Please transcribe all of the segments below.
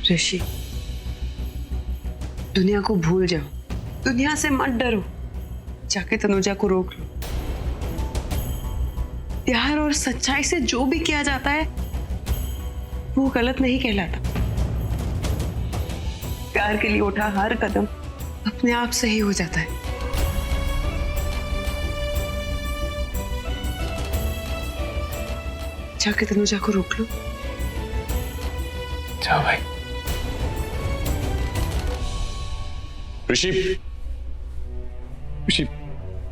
ऋषि, दुनिया को भूल जाओ, दुनिया से मत डरो, जाके तनुजा को रोक लो। प्यार और सच्चाई से जो भी किया जाता है वो गलत नहीं कहलाता। प्यार के लिए उठा हर कदम अपने आप सही हो जाता है। जाके तनुजा को रोक लो। जाओ भाई। ऋषि,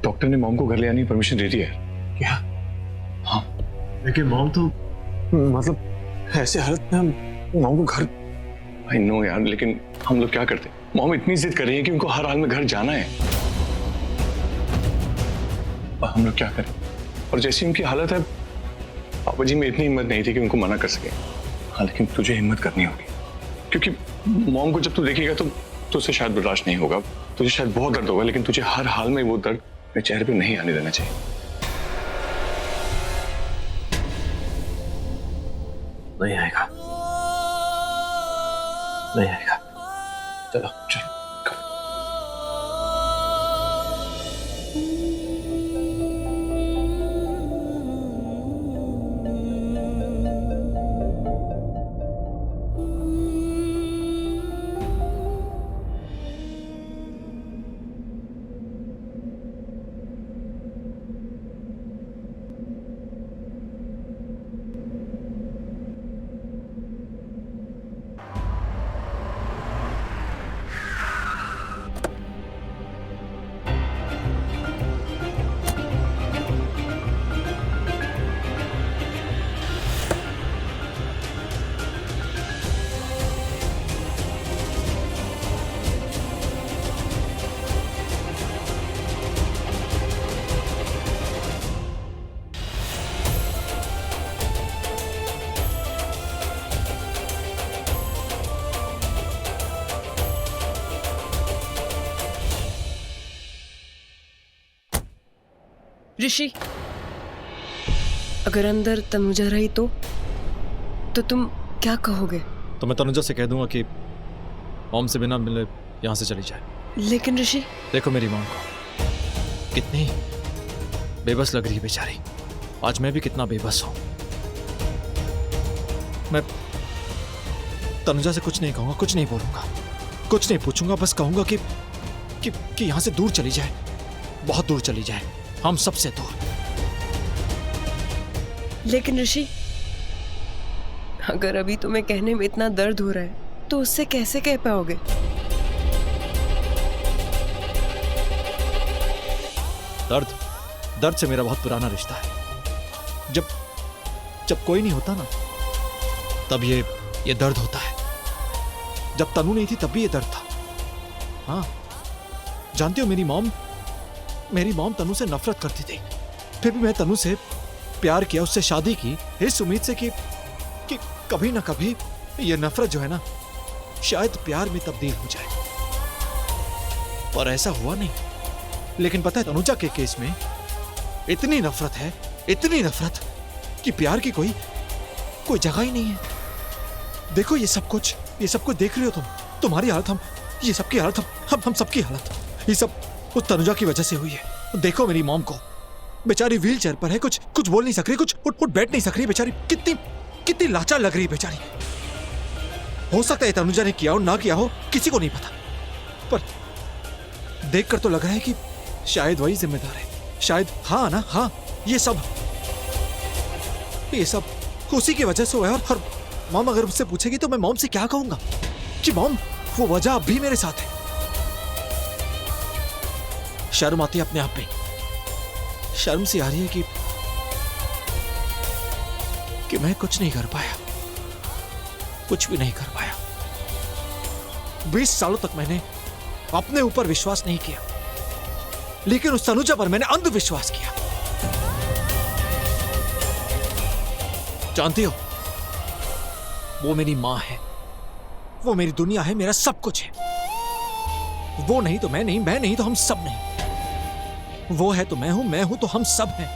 डॉक्टर ने मॉम को घर ले आने की परमिशन दे दी है। क्या? हाँ, लेकिन मॉम तो मतलब ऐसे हालत में हम मॉम को घर। आई नो यार, लेकिन हम लोग क्या करते? मॉम इतनी जिद कर रही है कि उनको हर हाल में घर जाना है। और हम लोग क्या करें? और जैसी उनकी हालत है, पापा जी में इतनी हिम्मत नहीं थी कि उनको मना कर सके। हाँ, लेकिन तुझे हिम्मत करनी होगी, क्योंकि मॉम को जब तू देखेगा तो तुझसे शायद बर्दाश्त नहीं होगा। तुझे शायद बहुत दर्द होगा, लेकिन तुझे हर हाल में वो दर्द मेरे चेहरे पे नहीं आने देना चाहिए। नहीं आएगा, नहीं आएगा। चलो चलो। ऋषि, अगर अंदर तनुजा रही तो तुम क्या कहोगे? तो मैं तनुजा से कह दूंगा कि मॉम से बिना मिले यहाँ से चली जाए। लेकिन ऋषि, देखो मेरी माँ को, कितनी बेबस लग रही है बेचारी। आज मैं भी कितना बेबस हूँ। मैं तनुजा से कुछ नहीं कहूंगा, कुछ नहीं बोलूंगा, कुछ नहीं पूछूंगा। बस कहूंगा कि यहाँ से दूर चली जाए, बहुत दूर चली जाए, हम सबसे दूर। लेकिन ऋषि, अगर अभी तुम्हें कहने में इतना दर्द हो रहा है तो उससे कैसे कह पाओगे? दर्द से मेरा बहुत पुराना रिश्ता है। जब कोई नहीं होता ना, तब ये दर्द होता है। जब तनु नहीं थी तब भी ये दर्द था। हाँ, जानती हो, मेरी मॉम तनु से नफरत करती थी। फिर भी मैं तनु से प्यार किया, उससे शादी की, इस उम्मीद से कि कभी ना कभी ये नफरत जो है ना, शायद प्यार में तब्दील हो जाए। पर ऐसा हुआ नहीं। लेकिन पता है, तनुजा के केस में इतनी नफरत है, इतनी नफरत कि प्यार की कोई जगह ही नहीं है। देखो ये सब कुछ देख रहे हो तुम्हारी हालत, ये सबकी हालत, हम सबकी हालत, ये सब उस तनुजा की वजह से हुई है। देखो मेरी मॉम को, बेचारी व्हील चेयर पर है, कुछ बोल नहीं सक रही, कुछ उठ बैठ नहीं सक रही। बेचारी कितनी लाचार लग रही है बेचारी। हो सकता है तनुजा ने किया हो, ना किया हो, किसी को नहीं पता, पर देखकर तो लग रहा है कि शायद वही जिम्मेदार है। शायद, हाँ ना, हाँ, ये सब उसी की वजह से हुआ है। और मॉम अगर मुझसे पूछेगी तो मैं मॉम से क्या कहूंगा? कि मॉम, वो वजह अब भी मेरे साथ है। शर्म आती है अपने आप में, शर्म सी आ रही है कि मैं कुछ नहीं कर पाया, कुछ भी नहीं कर पाया। 20 सालों तक मैंने अपने ऊपर विश्वास नहीं किया, लेकिन उस तनुजा पर मैंने अंधविश्वास किया। जानती हो, वो मेरी मां है, वो मेरी दुनिया है, मेरा सब कुछ है। वो नहीं तो मैं नहीं, मैं नहीं तो हम सब नहीं। वो है तो मैं हूं तो हम सब हैं।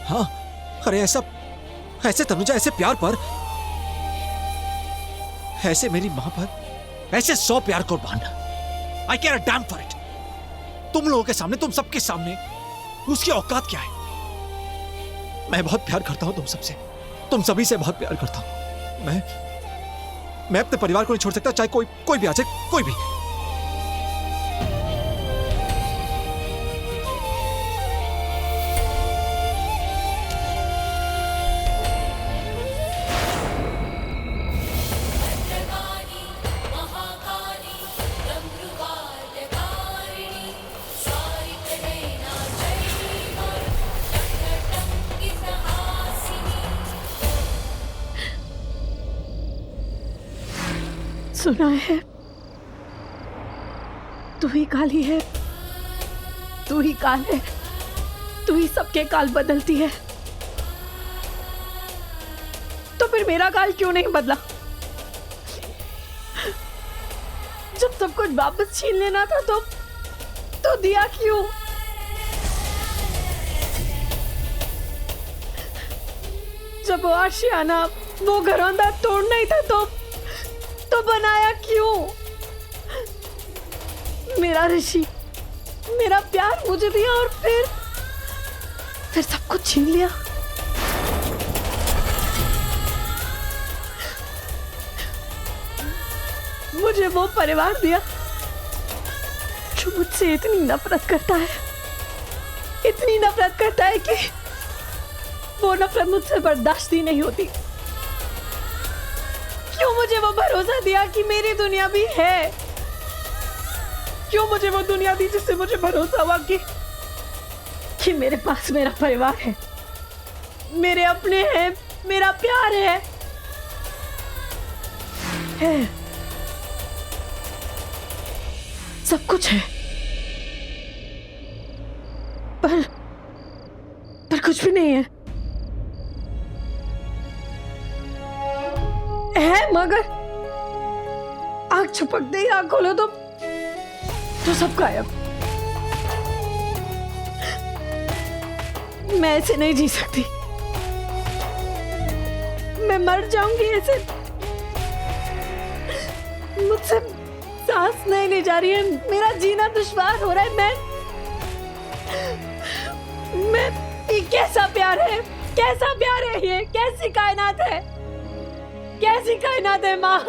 हाँ, अरे ऐसे तनुजा, ऐसे प्यार पर ऐसे मेरी मां पर ऐसे 100 प्यार कुर्बान, I care a damn for it. तुम लोगों के सामने, तुम सबके सामने उसकी औकात क्या है? मैं बहुत प्यार करता हूं तुम सबसे, तुम सभी से बहुत प्यार करता हूं। मैं अपने परिवार को नहीं छोड़ सकता, चाहे कोई भी आ जाए, कोई भी। सुना है तू ही काली है, तू ही काल है, तू ही सबके काल बदलती है। तो फिर मेरा काल क्यों नहीं बदला? जब सब कुछ वापस छीन लेना था तो दिया क्यों? जब वो आशियाना, वो घरौंदा तोड़ना ही था तो बनाया क्यों? मेरा ऋषि, मेरा प्यार मुझे दिया और फिर सब कुछ छीन लिया। मुझे वो परिवार दिया जो मुझसे इतनी नफरत करता है, इतनी नफरत करता है कि वो नफरत मुझसे बर्दाश्त ही नहीं होती। क्यों मुझे वो भरोसा दिया कि मेरी दुनिया भी है? क्यों मुझे वो दुनिया दी जिससे मुझे भरोसा हुआ कि मेरे पास मेरा परिवार है, मेरे अपने हैं, मेरा प्यार है। सब कुछ है, पर कुछ भी नहीं है। मगर आंख छपकते ही आंख खोलो तो सब गायब। मैं ऐसे नहीं जी सकती, मैं मर जाऊंगी ऐसे। मुझसे सांस नहीं ली जा रही है, मेरा जीना दुश्वार हो रहा है। मैं ये कैसा प्यार है, कैसा प्यार है ये? कैसी कायनात है, कैसी कायनात है माँ?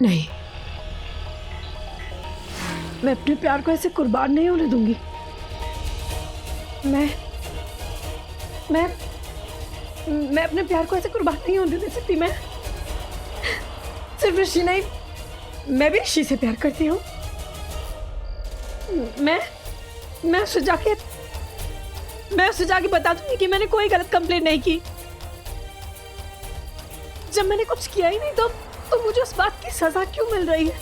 नहीं, मैं अपने प्यार को ऐसे कुर्बान नहीं होने दूंगी। मैं अपने प्यार को ऐसे कुर्बान नहीं होने दे सकती। मैं सिर्फ ऋषि नहीं, मैं भी ऋषि से प्यार करती हूँ। मैं उससे जाके बता दूंगी कि मैंने कोई गलत कंप्लेंट नहीं की। जब मैंने कुछ किया ही नहीं तो मुझे उस बात की सजा क्यों मिल रही है?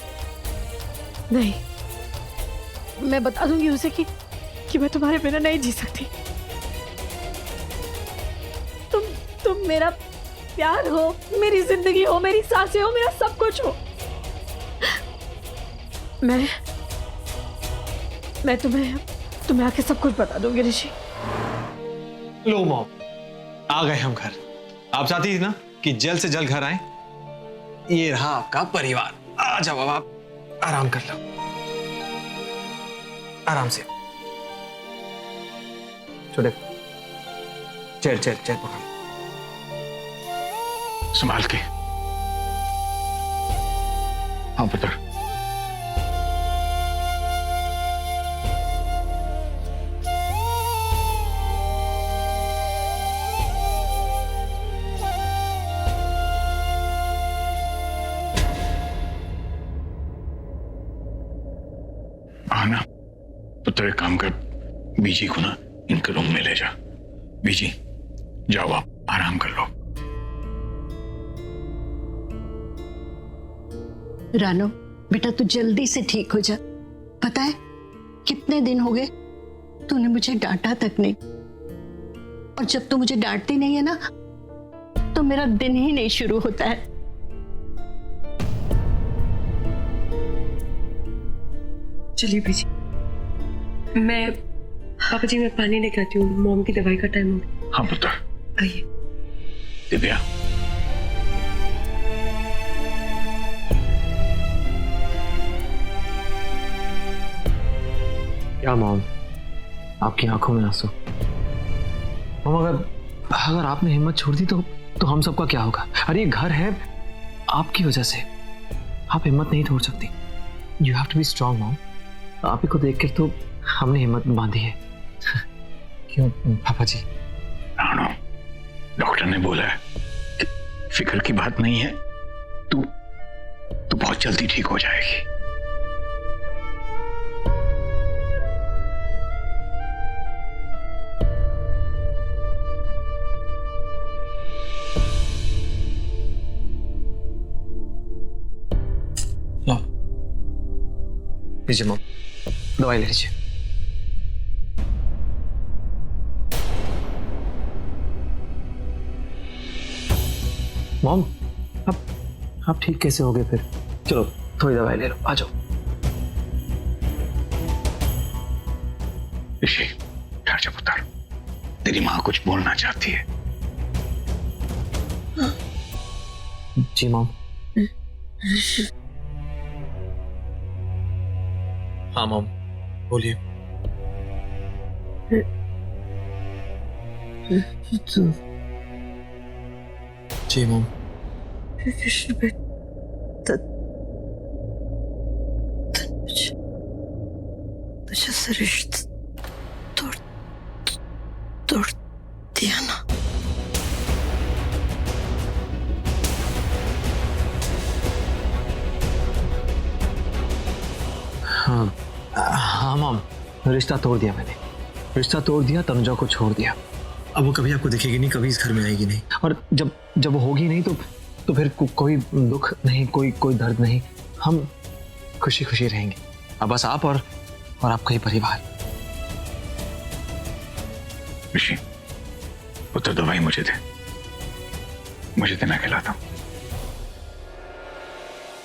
नहीं, मैं बता दूंगी उसे कि मैं तुम्हारे बिना नहीं जी सकती। तुम मेरा प्यार हो, मेरी जिंदगी हो, मेरी सांसें हो, मेरा सब कुछ हो। मैं तुम्हें आके सब कुछ बता दूंगी ऋषि। लो मॉम, आ गए हम घर। आप चाहती थी ना कि जल्द से जल्द घर आए। ये रहा आपका परिवार। आ जाओ, अब आप आराम कर लो, आराम से। छोटे चेयर पकड़, संभाल के। हाँ पुत्र। आना पुत्र, एक काम कर, बीजी को ना इनके रूम में ले जा। बीजी जाओ, आप आराम कर लो। रानो बेटा, तू जल्दी से ठीक हो जा। पता है कितने दिन हो गए तूने मुझे डांटा तक नहीं, और जब तू मुझे डांटती नहीं है ना तो मेरा दिन ही नहीं शुरू होता है। चलिए बीजी, मैं पापा जी मैं पानी लेकर आती हूँ, मॉम की दवाई का टाइम हो गया। हाँ पुत्र। आइए। दिव्या, क्या मॉम, आपकी आंखों में आंसू। मॉम अगर आपने हिम्मत छोड़ दी तो हम सबका क्या होगा? अरे ये घर है आपकी वजह से, आप हिम्मत नहीं तोड़ सकती। You have to be strong mom. आप ही को देख कर तो हमने हिम्मत बांधी है। क्यों पापा जी? राणो, डॉक्टर ने बोला है फिक्र की बात नहीं है, तू बहुत जल्दी ठीक हो जाएगी। लो लीजिए मॉम, दवाई ले लीजिए। मॉम आप ठीक कैसे हो गए फिर? चलो थोड़ी दवाई ले लो, आ जाओ। ऋषि, ठहर जा पुत्र, तेरी माँ कुछ बोलना चाहती है। जी मॉम। हाँ मॉम बोलिए। जी मॉम। तुझे से रिश्ता तोड़ दिया ना। हाँ मॉम, रिश्ता तोड़ दिया मैंने, रिश्ता तोड़ दिया, तनुजा को छोड़ दिया। अब वो कभी आपको दिखेगी नहीं, कभी इस घर में आएगी नहीं, और जब वो होगी नहीं तो फिर कोई दुख नहीं, कोई दर्द नहीं, हम खुशी खुशी रहेंगे। अब बस आप और आपका ही परिवार। ऋषि, पुत्र दवाई मुझे दे, मुझे देना खिलाता हूं।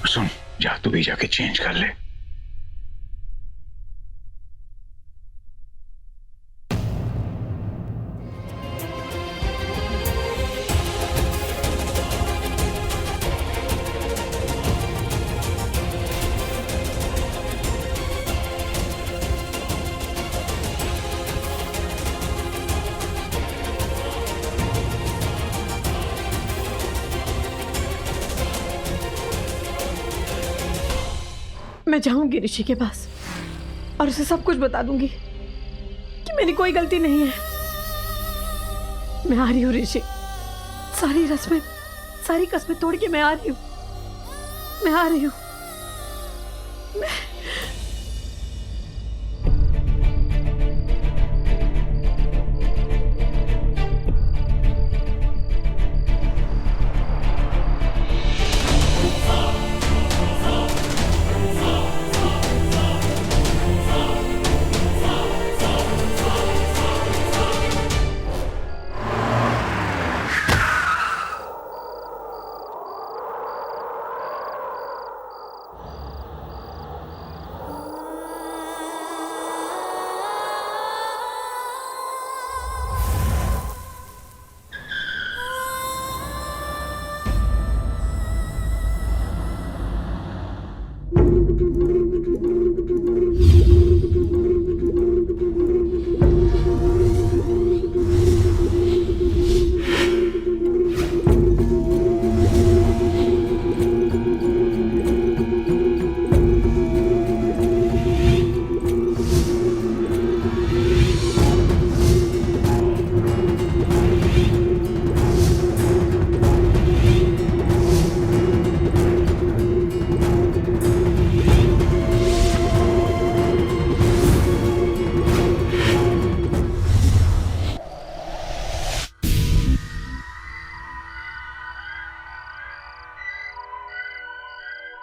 सुन, जा तू भी जाके चेंज कर ले। मैं जाऊंगी ऋषि के पास और उसे सब कुछ बता दूंगी कि मेरी कोई गलती नहीं है। मैं आ रही हूँ ऋषि, सारी कस्में तोड़ के मैं आ रही हूँ, मैं आ रही हूँ।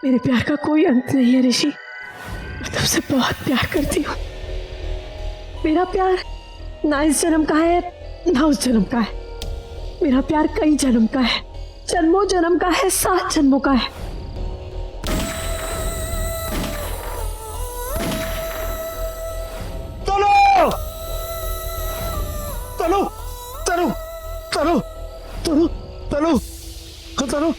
मेरे प्यार का कोई अंत नहीं है ऋषि, मैं तुमसे बहुत प्यार करती हूँ। मेरा प्यार ना इस जन्म का है ना उस जन्म का है। मेरा प्यार कई जन्म का है, जन्मों जन्म का है, 7 जन्मों का है। तनु तनु तनु तनु तनु तनु तनु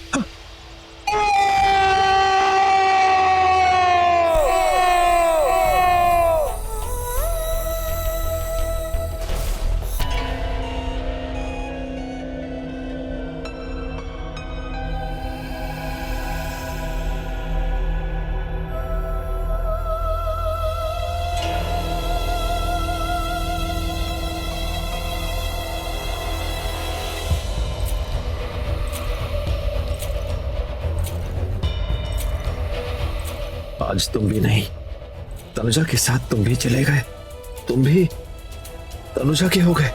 आज तुम भी नहीं, तनुजा के साथ तुम भी चले गए, तुम भी तनुजा के हो गए।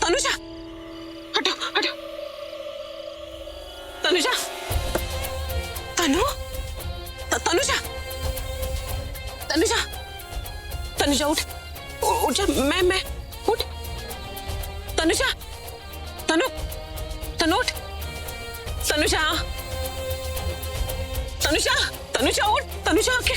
तनुजा, हटो हटो। तनुजा, तनुजा, तनुजा, तनुजा उठ, उठ जा। मैं उठ। तनुजा, तनु उठ। तनुजा, तनुजा, तनुजा उठ। तनुजा आके